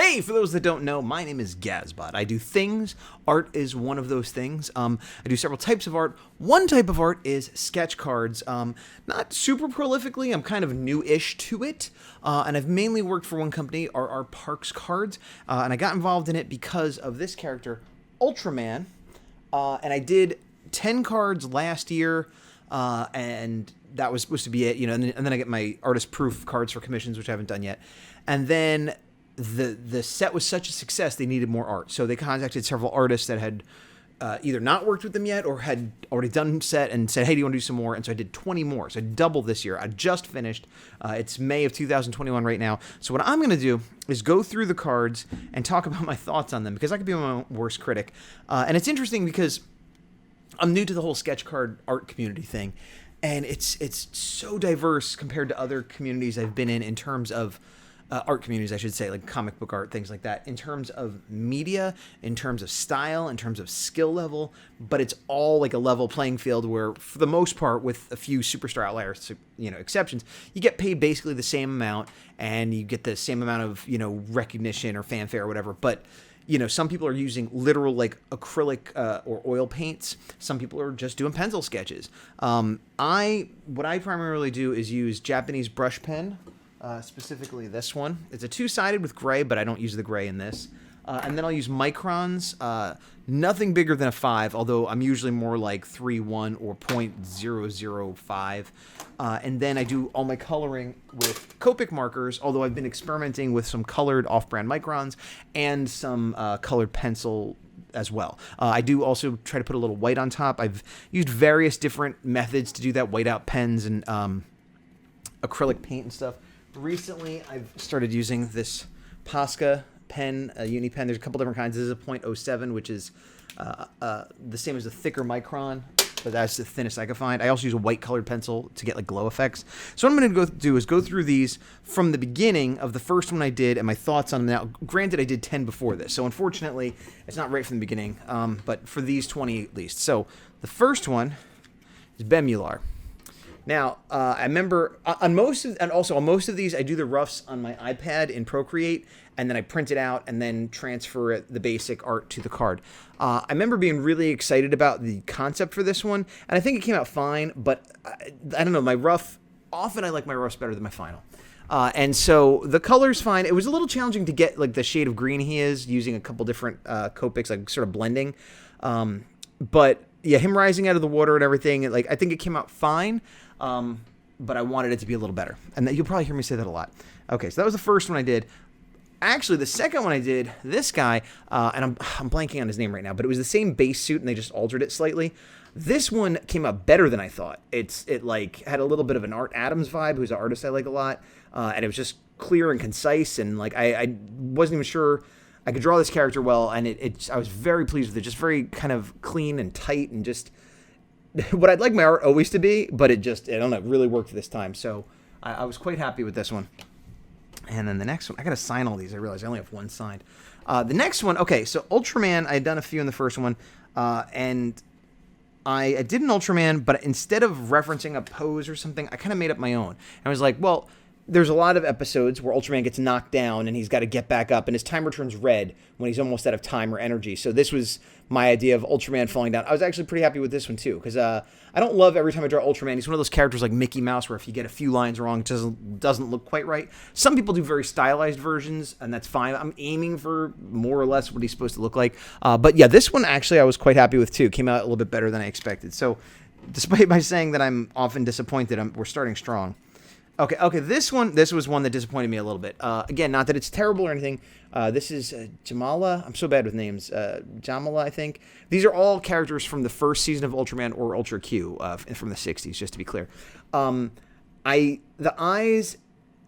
Hey, for those that don't know, my name is Gazbit. I do things. Art is one of those things. I do several types of art. One type of art is sketch cards. Not super prolifically. I'm kind of new-ish to it. And I've mainly worked for one company, RRParks Cards. And I got involved in it because of this character, Ultraman. And I did 10 cards last year. And that was supposed to be it, and then I get my artist proof cards for commissions, which I haven't done yet. And then the set was such a success, they needed more art. So they contacted several artists that had either not worked with them yet or had already done set and said, hey, do you want to do some more? And so I did 20 more. So I doubled this year. I just finished. It's May of 2021 right now. So what I'm going to do is go through the cards and talk about my thoughts on them, because I could be my worst critic. And it's interesting because I'm new to the whole sketch card art community thing. And it's so diverse compared to other communities I've been in terms of art communities, I should say, like comic book art, things like that, in terms of media, in terms of style, in terms of skill level. But it's all like a level playing field where, for the most part, with a few superstar outliers, exceptions, you get paid basically the same amount and you get the same amount of, recognition or fanfare or whatever. But some people are using literal like acrylic or oil paints. Some people are just doing pencil sketches. What I primarily do is use Japanese brush pen, specifically this one. It's a two-sided with gray, but I don't use the gray in this. And then I'll use microns, nothing bigger than a 5, although I'm usually more like 3.1 or 0.005. And then I do all my coloring with Copic markers, although I've been experimenting with some colored off-brand microns and some colored pencil as well. I do also try to put a little white on top. I've used various different methods to do that, whiteout pens and acrylic paint and stuff. Recently, I've started using this Posca pen, a uni pen. There's a couple different kinds. This is a .07, which is the same as a thicker micron, but that's the thinnest I could find. I also use a white colored pencil to get like glow effects. So what I'm going to do is go through these from the beginning of the first one I did and my thoughts on them. Now, granted, I did 10 before this, so unfortunately, it's not right from the beginning, but for these 20 at least. So the first one is Bemular. Now, I remember on most of these, I do the roughs on my iPad in Procreate, and then I print it out and then transfer the basic art to the card. I remember being really excited about the concept for this one, and I think it came out fine, but I don't know, my rough, often I like my roughs better than my final. And so the color's fine. It was a little challenging to get like the shade of green he is using a couple different Copics, like sort of blending. But yeah, him rising out of the water and everything, like I think it came out fine. But I wanted it to be a little better. And you'll probably hear me say that a lot. Okay, so that was the first one I did. Actually, the second one I did, this guy, and I'm blanking on his name right now, but it was the same base suit and they just altered it slightly. This one came out better than I thought. It like had a little bit of an Art Adams vibe, who's an artist I like a lot, and it was just clear and concise, and like I wasn't even sure I could draw this character well, and I was very pleased with it. Just very kind of clean and tight and just what I'd like my art always to be, but it really worked this time. So I was quite happy with this one. And then the next one, I got to sign all these. I realized I only have one signed. The next one, okay, so Ultraman, I had done a few in the first one, and I did an Ultraman, but instead of referencing a pose or something, I kind of made up my own. And I was like, well, there's a lot of episodes where Ultraman gets knocked down and he's got to get back up and his timer turns red when he's almost out of time or energy. So this was my idea of Ultraman falling down. I was actually pretty happy with this one too, because I don't love every time I draw Ultraman. He's one of those characters like Mickey Mouse where if you get a few lines wrong, it doesn't look quite right. Some people do very stylized versions, and that's fine. I'm aiming for more or less what he's supposed to look like. But yeah, this one actually I was quite happy with too. Came out a little bit better than I expected. So despite my saying that I'm often disappointed, we're starting strong. Okay, this was one that disappointed me a little bit. Again, not that it's terrible or anything. This is Jamala. I'm so bad with names. Jamala, I think. These are all characters from the first season of Ultraman or Ultra Q from the 60s, just to be clear. The eyes,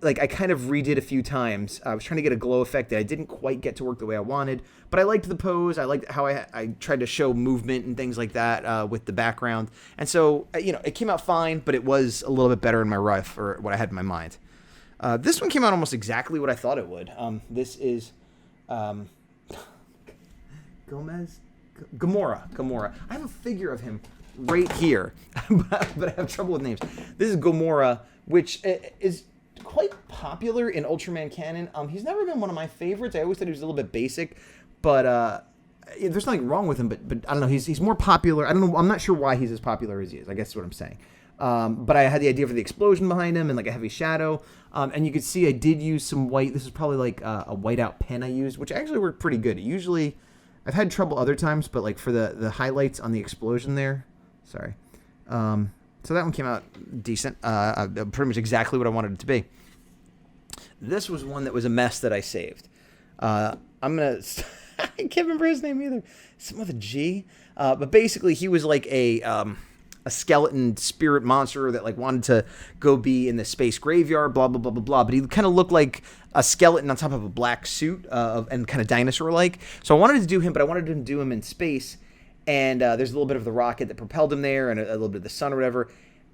like I kind of redid a few times. I was trying to get a glow effect that I didn't quite get to work the way I wanted, but I liked the pose. I liked how I tried to show movement and things like that with the background. And so, it came out fine, but it was a little bit better in my rough or what I had in my mind. This one came out almost exactly what I thought it would. This is Gamora. I have a figure of him right here, but I have trouble with names. This is Gamora, which is quite popular in Ultraman canon. He's never been one of my favorites. I always thought he was a little bit basic, but there's nothing wrong with him. But I don't know. He's more popular. I don't know. I'm not sure why he's as popular as he is. I guess that's what I'm saying. But I had the idea for the explosion behind him and like a heavy shadow. And you could see I did use some white. This is probably like a whiteout pen I used, which actually worked pretty good. Usually, I've had trouble other times, but like for the highlights on the explosion there, sorry. So that one came out decent. Pretty much exactly what I wanted it to be. This was one that was a mess that I saved. I'm gonna. I can't remember his name either. Something with a G. But basically, he was like a skeleton spirit monster that like wanted to go be in the space graveyard, blah blah blah blah blah. But he kind of looked like a skeleton on top of a black suit, and kind of dinosaur-like. So I wanted to do him, but I wanted to do him in space. And there's a little bit of the rocket that propelled him there, and a little bit of the sun or whatever.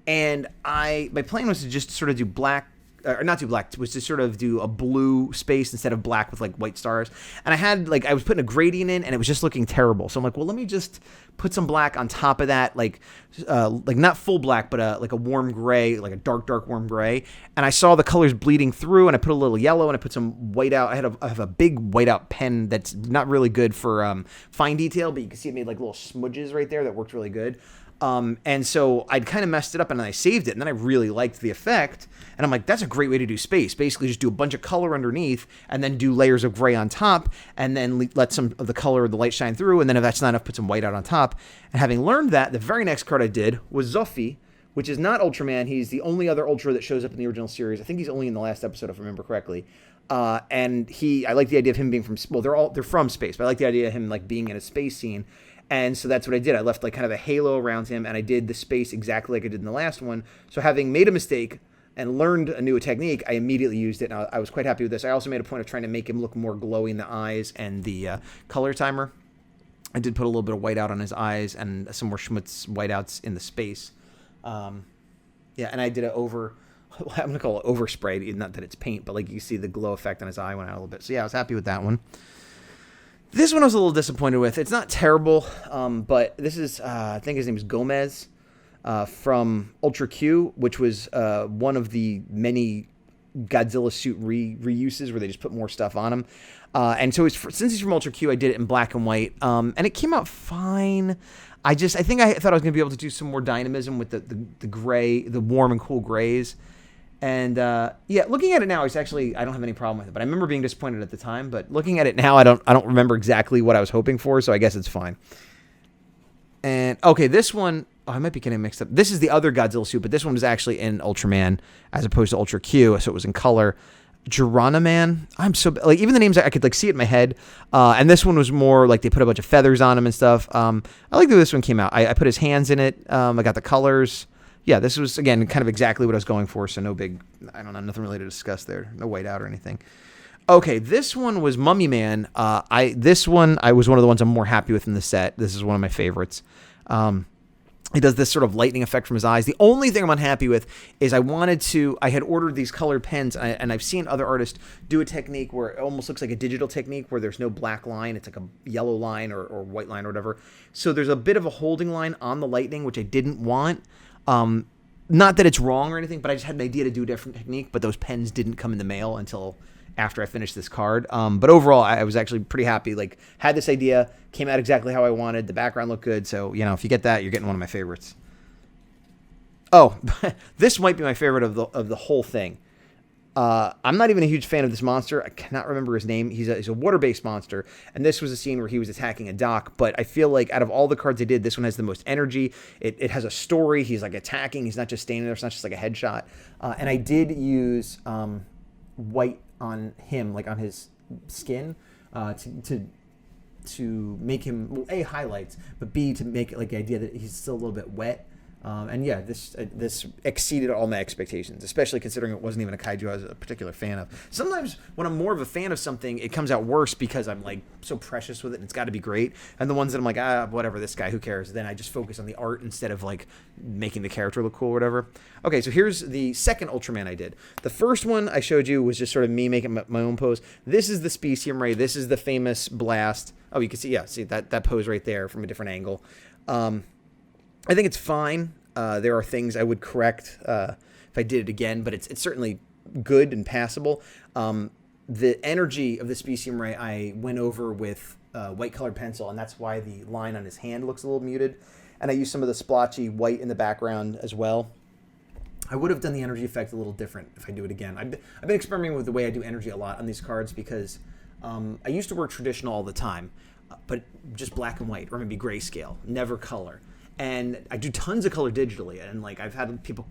And my plan was to just sort of do black. Or not do black, was to sort of do a blue space instead of black with like white stars. And I was putting a gradient in and it was just looking terrible. So I'm like, well, let me just put some black on top of that, like not full black, but like a warm gray, like a dark warm gray. And I saw the colors bleeding through and I put a little yellow and I put some white out. I have a big white out pen that's not really good for fine detail, but you can see it made like little smudges right there that worked really good. And so I'd kind of messed it up and then I saved it and then I really liked the effect and I'm like, that's a great way to do space. Basically just do a bunch of color underneath and then do layers of gray on top and then let some of the color of the light shine through. And then if that's not enough, put some white out on top. And having learned that, the very next card I did was Zuffy, which is not Ultraman. He's the only other Ultra that shows up in the original series. I think he's only in the last episode, if I remember correctly. And I like the idea of him being from, well, they're from space, but I like the idea of him like being in a space scene. And so that's what I did. I left like kind of a halo around him, and I did the space exactly like I did in the last one. So having made a mistake and learned a new technique, I immediately used it, and I was quite happy with this. I also made a point of trying to make him look more glowy in the eyes and the color timer. I did put a little bit of white out on his eyes and some more schmutz whiteouts in the space. And I did I'm going to call it overspray. Not that it's paint, but like you see the glow effect on his eye went out a little bit. So yeah, I was happy with that one. This one I was a little disappointed with. It's not terrible, but this is, I think his name is Gomez from Ultra Q, which was one of the many Godzilla suit reuses where they just put more stuff on him. And so since he's from Ultra Q, I did it in black and white, and it came out fine. I thought I was going to be able to do some more dynamism with the gray, the warm and cool grays. And looking at it now, I don't have any problem with it. But I remember being disappointed at the time. But looking at it now, I don't remember exactly what I was hoping for. So I guess it's fine. And okay, this one, I might be getting mixed up. This is the other Godzilla suit, but this one was actually in Ultraman as opposed to Ultra Q, so it was in color. Geronaman. I'm so like even the names I could like see it in my head. And this one was more like they put a bunch of feathers on him and stuff. I like the way this one came out. I put his hands in it. I got the colors. Yeah, this was, again, kind of exactly what I was going for, so no big, I don't know, nothing really to discuss there. No white out or anything. Okay, this one was Mummy Man. This one, I was one of the ones I'm more happy with in the set. This is one of my favorites. He does this sort of lightning effect from his eyes. The only thing I'm unhappy with is I had ordered these colored pens, and I've seen other artists do a technique where it almost looks like a digital technique where there's no black line. It's like a yellow line or white line or whatever. So there's a bit of a holding line on the lightning, which I didn't want. Not that it's wrong or anything, but I just had an idea to do a different technique, but those pens didn't come in the mail until after I finished this card. But overall, I was actually pretty happy. Like, had this idea, came out exactly how I wanted. The background looked good. So, if you get that, you're getting one of my favorites. Oh, this might be my favorite of the whole thing. I'm not even a huge fan of this monster. I cannot remember his name. He's a water-based monster, and this was a scene where he was attacking a dock, but I feel like out of all the cards I did, this one has the most energy. It has a story. He's like attacking. He's not just standing there. It's not just like a headshot. And I did use white on him, like on his skin, to make him, well, A, highlights, but B, to make it like the idea that he's still a little bit wet. And yeah, this exceeded all my expectations, especially considering it wasn't even a kaiju I was a particular fan of. Sometimes when I'm more of a fan of something, it comes out worse because I'm like so precious with it and it's got to be great. And the ones that I'm like, whatever, this guy, who cares? Then I just focus on the art instead of like making the character look cool or whatever. Okay, so here's the second Ultraman I did. The first one I showed you was just sort of me making my own pose. This is the Specium Ray. This is the famous Blast. Oh, you can see, see that pose right there from a different angle. I think it's fine. There are things I would correct if I did it again, but it's certainly good and passable. The energy of the specium ray I went over with white colored pencil, and that's why the line on his hand looks a little muted. And I used some of the splotchy white in the background as well. I would have done the energy effect a little different if I do it again. I've been experimenting with the way I do energy a lot on these cards because I used to work traditional all the time, but just black and white or maybe grayscale, never color. And I do tons of color digitally, and like I've had people,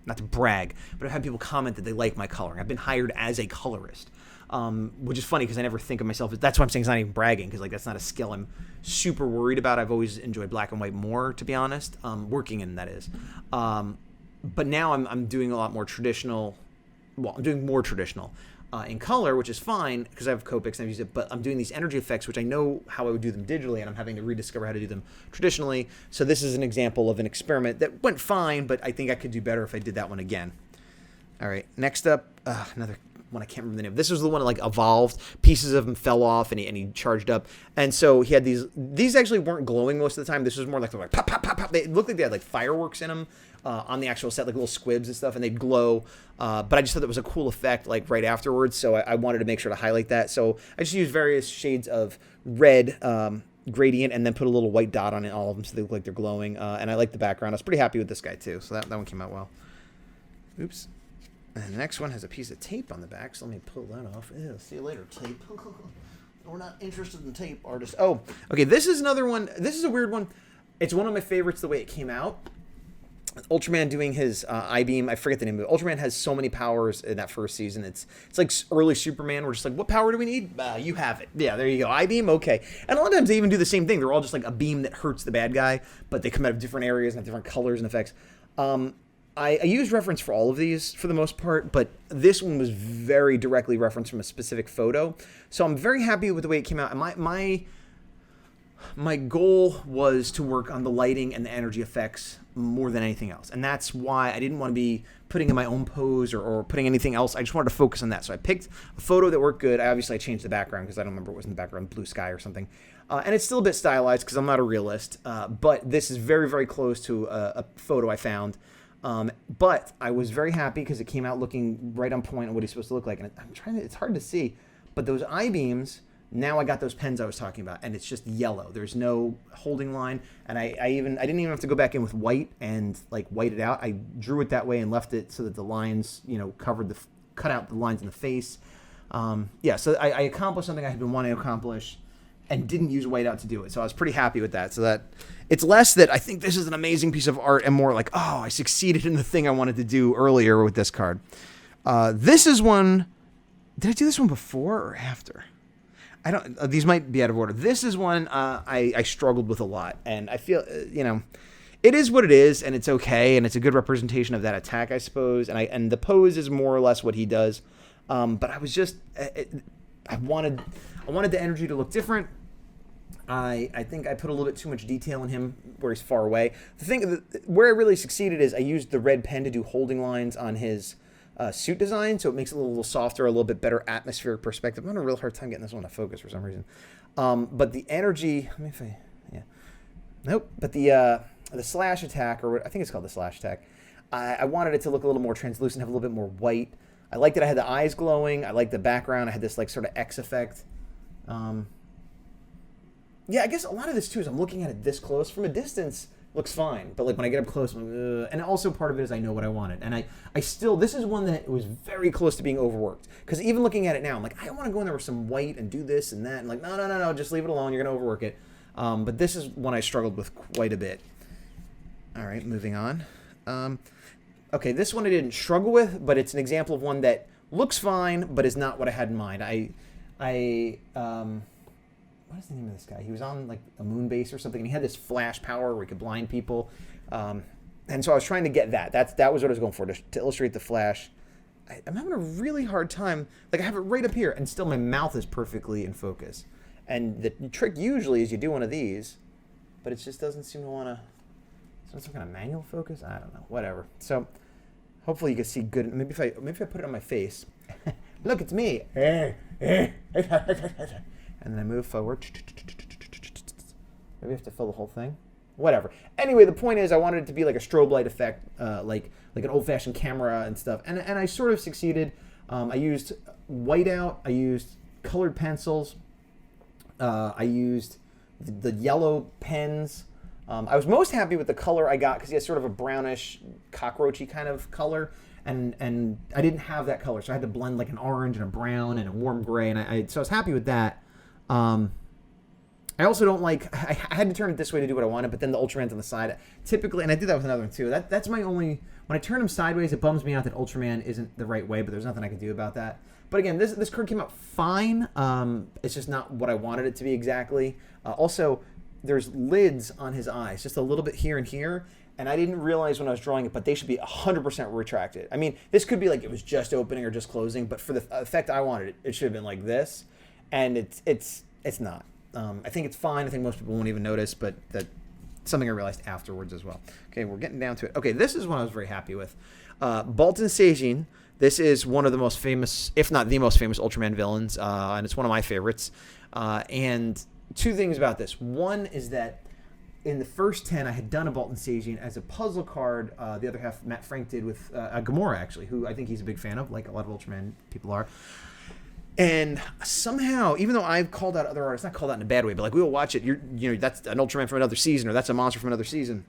not to brag, but I've had people comment that they like my coloring. I've been hired as a colorist, which is funny because I never think of myself. That's why I'm saying it's not even bragging, because like that's not a skill I'm super worried about. I've always enjoyed black and white more, to be honest, working in, that is. But now I'm doing a lot more traditional. Well, I'm doing more traditional in color, which is fine because I have Copics and I've used it. But I'm doing these energy effects, which I know how I would do them digitally, and I'm having to rediscover how to do them traditionally. So this is an example of an experiment that went fine, but I think I could do better if I did that one again. All right, next up, another one I can't remember the name. This was the one that like evolved. Pieces of him fell off, and he charged up. And so he had these. These actually weren't glowing most of the time. This was more like pop, pop, pop, pop. They looked like they had like fireworks in them. On the actual set, like little squibs and stuff, and they'd glow. But I just thought that was a cool effect, like right afterwards. So I wanted to make sure to highlight that. So I just used various shades of red gradient, and then put a little white dot on it, all of them, so they look like they're glowing. And I like the background. I was pretty happy with this guy too. So that one came out well. Oops. And the next one has a piece of tape on the back. So let me pull that off. Ew, see you later, tape. We're not interested in tape, artists. Oh, okay. This is another one. This is a weird one. It's one of my favorites the way it came out. Ultraman doing his I-beam. I forget the name of it. Ultraman has so many powers in that first season. It's like early Superman. We're just like, what power do we need? You have it. Yeah, there you go. I-beam, okay. And a lot of times they even do the same thing. They're all just like a beam that hurts the bad guy, but they come out of different areas and have different colors and effects. I use reference for all of these for the most part, but this one was very directly referenced from a specific photo. So I'm very happy with the way it came out. And my goal was to work on the lighting and the energy effects more than anything else. And that's why I didn't want to be putting in my own pose or putting anything else. I just wanted to focus on that. So I picked a photo that worked good. I changed the background because I don't remember what was in the background, blue sky or something. And it's still a bit stylized because I'm not a realist. But this is very, very close to a photo I found. But I was very happy because it came out looking right on point on what he's supposed to look like. And it's hard to see, but those I-beams, now I got those pens I was talking about, and it's just yellow. There's no holding line, and I didn't even have to go back in with white and like white it out. I drew it that way and left it so that the lines, cut out the lines in the face. So I accomplished something I had been wanting to accomplish, and didn't use white out to do it. So I was pretty happy with that. So that it's less that I think this is an amazing piece of art, and more like, oh, I succeeded in the thing I wanted to do earlier with this card. This is one. Did I do this one before or after? I don't. These might be out of order. This is one I struggled with a lot, and I feel it is what it is, and it's okay, and it's a good representation of that attack, I suppose. And the pose is more or less what he does, but I was just I wanted the energy to look different. I think I put a little bit too much detail in him where he's far away. The thing where I really succeeded is I used the red pen to do holding lines on his suit design, so it makes it a little softer, a little bit better atmospheric perspective. I'm having a real hard time getting this one to focus for some reason. But the energy, but the slash attack, or I think it's called the slash attack, I wanted it to look a little more translucent, have a little bit more white. I liked that I had the eyes glowing. I liked the background. I had this like sort of X effect. I guess a lot of this too is I'm looking at it this close. From a distance, looks fine, but like when I get up close, I'm like, and also part of it is I know what I wanted, and I still, this is one that was very close to being overworked, because even looking at it now, I'm like, I want to go in there with some white and do this and that, and like, no, just leave it alone, you're gonna overwork it. But this is one I struggled with quite a bit. All right, moving on. Okay, this one I didn't struggle with, but it's an example of one that looks fine, but is not what I had in mind. What is the name of this guy? He was on like a moon base or something, and he had this flash power where he could blind people. And so I was trying to get that. That was what I was going for, to illustrate the flash. I'm having a really hard time. Like I have it right up here, and still my mouth is perfectly in focus. And the trick usually is you do one of these, but it just doesn't seem to want to. Some kind of manual focus? I don't know. Whatever. So hopefully you can see good. Maybe if I put it on my face. Look, it's me. And then I move forward. Maybe I have to fill the whole thing. whatever. Anyway, the point is I wanted it to be like a strobe light effect, like an old-fashioned camera and stuff. And I sort of succeeded. I used whiteout. I used colored pencils. I used the yellow pens. I was most happy with the color I got because he has sort of a brownish, cockroachy kind of color. And I didn't have that color, so I had to blend like an orange and a brown and a warm gray. And so I was happy with that. I also don't like, I had to turn it this way to do what I wanted, but then the Ultraman's on the side. Typically, and I did that with another one too. That's my only, when I turn him sideways, it bums me out that Ultraman isn't the right way, but there's nothing I can do about that. But again, this card came out fine. It's just not what I wanted it to be exactly. Also, there's lids on his eyes, just a little bit here and here. And I didn't realize when I was drawing it, but they should be 100% retracted. I mean, this could be like it was just opening or just closing, but for the effect I wanted, it should have been like this. And it's not. I think it's fine. I think most people won't even notice, but that's something I realized afterwards as well. Okay, we're getting down to it. Okay, this is one I was very happy with. Baltan Seijin. This is one of the most famous, if not the most famous, Ultraman villains, and it's one of my favorites. And two things about this. One is that in the first 10, I had done a Baltan Seijin as a puzzle card. The other half, Matt Frank did with Gamora, actually, who I think he's a big fan of, like a lot of Ultraman people are. And somehow, even though I've called out other artists, not called out in a bad way, but like we will watch it, you know, that's an Ultraman from another season, or that's a monster from another season.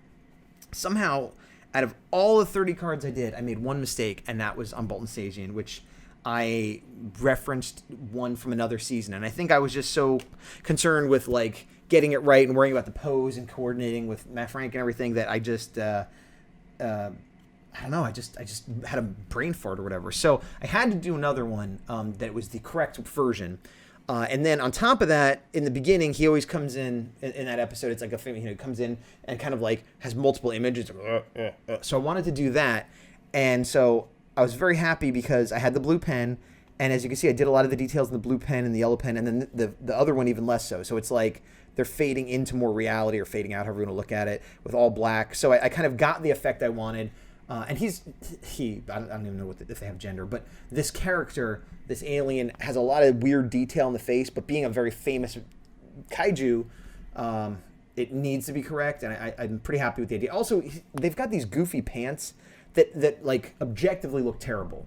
Somehow, out of all the 30 cards I did, I made one mistake, and that was on Baltan Seijin, which I referenced one from another season. And I think I was just so concerned with like getting it right and worrying about the pose and coordinating with Matt Frank and everything that I just I don't know, I just had a brain fart or whatever. So I had to do another one that was the correct version. And then on top of that, in the beginning, he always comes in that episode. It's like a famous, he comes in and kind of like has multiple images. So I wanted to do that. And so I was very happy because I had the blue pen. And as you can see, I did a lot of the details in the blue pen and the yellow pen. And then the other one even less so. So it's like they're fading into more reality or fading out, however you want to look at it, with all black. So I kind of got the effect I wanted. And I don't even know if they have gender, but this character, this alien, has a lot of weird detail in the face, but being a very famous kaiju, it needs to be correct, and I'm pretty happy with the idea. Also, they've got these goofy pants that like, objectively look terrible.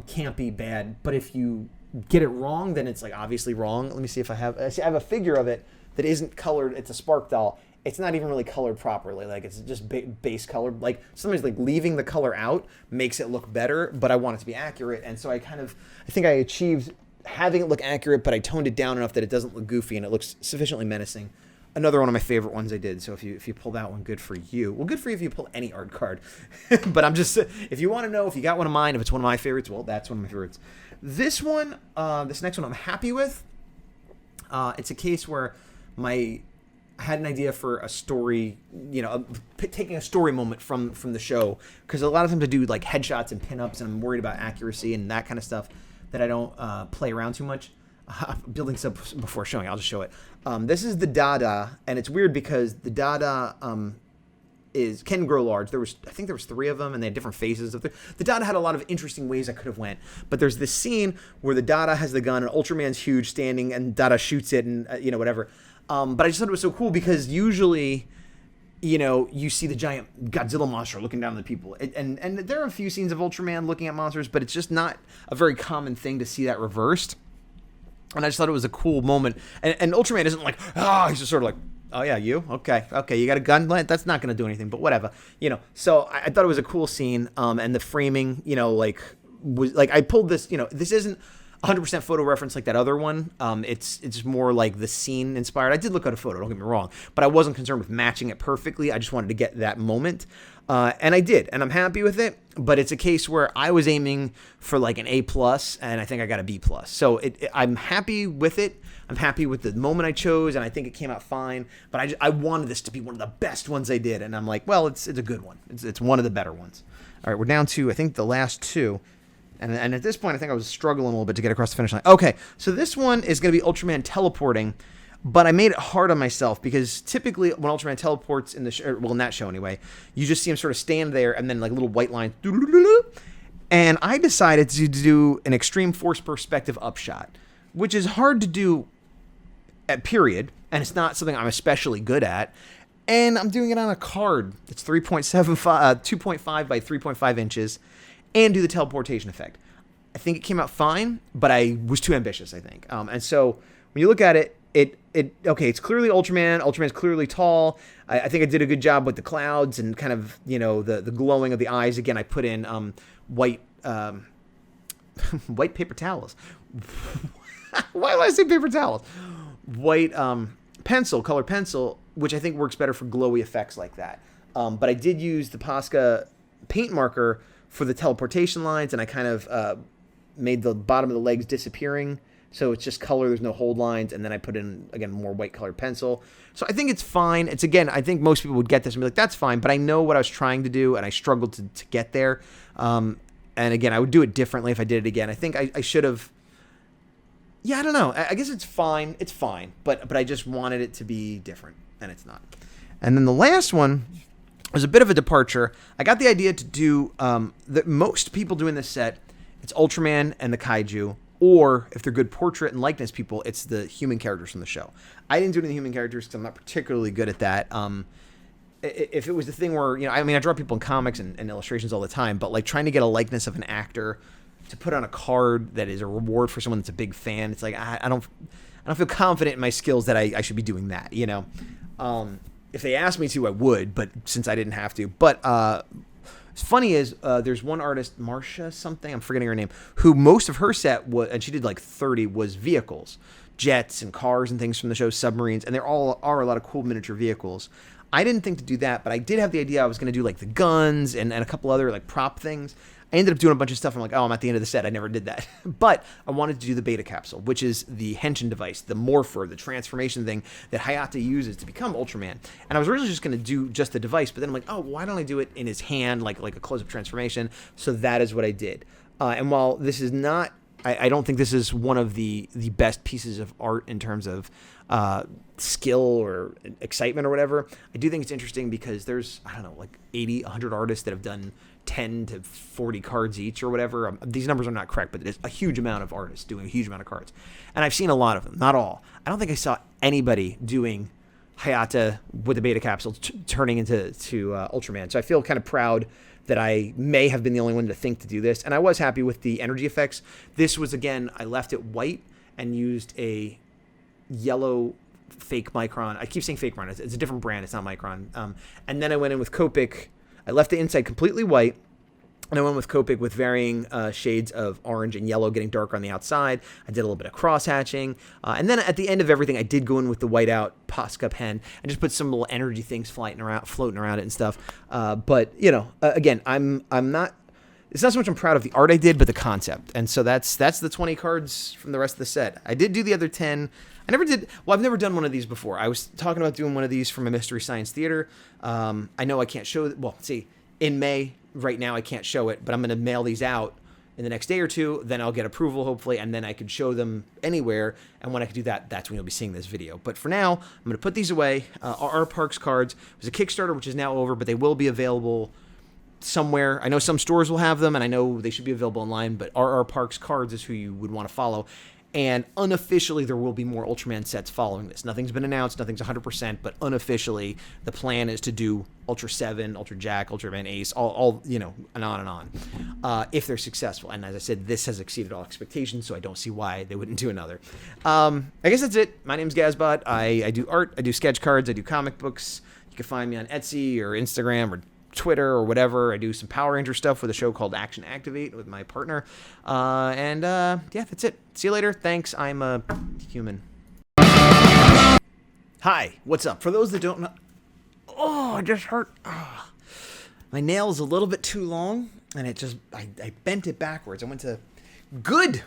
Can't be bad, but if you get it wrong, then it's, like, obviously wrong. Let me see if I have a figure of it that isn't colored. It's a Spark doll. It's not even really colored properly. Like, it's just base colored. Like, sometimes like leaving the color out makes it look better, but I want it to be accurate. And so I think I achieved having it look accurate, but I toned it down enough that it doesn't look goofy and it looks sufficiently menacing. Another one of my favorite ones I did. So if you pull that one, good for you. Well, good for you if you pull any art card. But I'm just, if you want to know if you got one of mine, if it's one of my favorites, well, that's one of my favorites. This one, this next one I'm happy with. It's a case where I had an idea for a story, taking a story moment from the show, because a lot of times I do like headshots and pinups, and I'm worried about accuracy and that kind of stuff that I don't play around too much. Building stuff before showing, I'll just show it. This is the Dada, and it's weird because the Dada can grow large. I think there was 3 of them, and they had different phases. The Dada had a lot of interesting ways I could have went, but there's this scene where the Dada has the gun, and Ultraman's huge standing, and Dada shoots it, and whatever. But I just thought it was so cool because usually, you see the giant Godzilla monster looking down at the people. And there are a few scenes of Ultraman looking at monsters, but it's just not a very common thing to see that reversed. And I just thought it was a cool moment. And Ultraman isn't like, he's just sort of like, oh yeah, you? Okay, you got a gun? That's not going to do anything, but whatever. So I thought it was a cool scene. And the framing, was like, I pulled this, this isn't 100% photo reference like that other one. It's more like the scene inspired. I did look at a photo, don't get me wrong, but I wasn't concerned with matching it perfectly. I just wanted to get that moment. And I did, and I'm happy with it, but it's a case where I was aiming for like an A+, and I think I got a B+. So I'm happy with it. I'm happy with the moment I chose, and I think it came out fine, but I wanted this to be one of the best ones I did, and I'm like, well, it's a good one. It's one of the better ones. All right, we're down to, I think, the last 2. And at this point, I think I was struggling a little bit to get across the finish line. Okay, so this one is going to be Ultraman teleporting, but I made it hard on myself because typically when Ultraman teleports in the show, well, in that show anyway, you just see him sort of stand there and then like little white line. And I decided to do an extreme force perspective upshot, which is hard to do at period, and it's not something I'm especially good at. And I'm doing it on a card that's 2.5 by 3.5 inches, and do the teleportation effect. I think it came out fine, but I was too ambitious, I think. And so when you look at it, okay, it's clearly Ultraman. Ultraman's clearly tall. I think I did a good job with the clouds and kind of, the glowing of the eyes. Again, I put in white white paper towels. Why did I say paper towels? White colored pencil, which I think works better for glowy effects like that. But I did use the Posca paint marker for the teleportation lines, and I kind of made the bottom of the legs disappearing. So it's just color, there's no hold lines, and then I put in, again, more white colored pencil. So I think it's fine. It's, again, I think most people would get this and be like, that's fine, but I know what I was trying to do, and I struggled to get there. And again, I would do it differently if I did it again. I think I should have, I don't know. I guess it's fine. It's fine, but I just wanted it to be different, and it's not. And then the last one was a bit of a departure. I got the idea to do, that most people do in this set, it's Ultraman and the Kaiju, or if they're good portrait and likeness people, it's the human characters from the show. I didn't do it in the human characters because I'm not particularly good at that. If it was the thing where, I draw people in comics and illustrations all the time, but like trying to get a likeness of an actor to put on a card that is a reward for someone that's a big fan, it's like I don't feel confident in my skills that I should be doing that. If they asked me to, I would, but since I didn't have to. But what's funny is there's one artist, Marcia something, I'm forgetting her name, who most of her set was, and she did like 30, was vehicles, jets and cars and things from the show, submarines, and there all are a lot of cool miniature vehicles. I didn't think to do that, but I did have the idea I was going to do like the guns and a couple other like prop things. I ended up doing a bunch of stuff. I'm like, I'm at the end of the set. I never did that. But I wanted to do the beta capsule, which is the henshin device, the morpher, the transformation thing that Hayate uses to become Ultraman. And I was originally just going to do just the device, but then I'm like, why don't I do it in his hand, like a close-up transformation? So that is what I did. And while this is not, I don't think this is one of the best pieces of art in terms of skill or excitement or whatever, I do think it's interesting because there's, like 80, 100 artists that have done 10 to 40 cards each or whatever. These numbers are not correct, but it's a huge amount of artists doing a huge amount of cards. And I've seen a lot of them, not all. I don't think I saw anybody doing Hayate with the beta capsule turning into Ultraman. So I feel kind of proud that I may have been the only one to think to do this. And I was happy with the energy effects. This was, again, I left it white and used a yellow fake Micron. I keep saying fake Micron. It's a different brand. It's not Micron. And then I went in with Copic. I left the inside completely white, and I went with Copic with varying shades of orange and yellow, getting darker on the outside. I did a little bit of cross-hatching. And then at the end of everything, I did go in with the white-out Posca pen and just put some little energy things floating around it and stuff. But, again, I'm not... It's not so much I'm proud of the art I did, but the concept. And so that's the 20 cards from the rest of the set. I did do the other 10. I've never done one of these before. I was talking about doing one of these from a Mystery Science Theater. I know I can't show it. Well, see, in May, right now, I can't show it, but I'm going to mail these out in the next day or two. Then I'll get approval, hopefully, and then I could show them anywhere. And when I can do that, that's when you'll be seeing this video. But for now, I'm going to put these away. RRParks cards. It was a Kickstarter, which is now over, but they will be available somewhere. I know some stores will have them, and I know they should be available online, but RRParks cards is who you would want to follow. And unofficially, there will be more Ultraman sets following this. Nothing's been announced, nothing's 100%, but unofficially, the plan is to do Ultra 7, Ultra Jack, Ultraman Ace, all and on, if they're successful. And as I said, this has exceeded all expectations, so I don't see why they wouldn't do another. I guess that's it. My name's Gazbot. I do art, I do sketch cards, I do comic books. You can find me on Etsy or Instagram or Twitter or whatever. I do some Power Ranger stuff with a show called Action Activate with my partner. That's it. See you later. Thanks. I'm a human. Hi, what's up? For those that don't know, I just hurt. My nail is a little bit too long, and I bent it backwards. I went to good.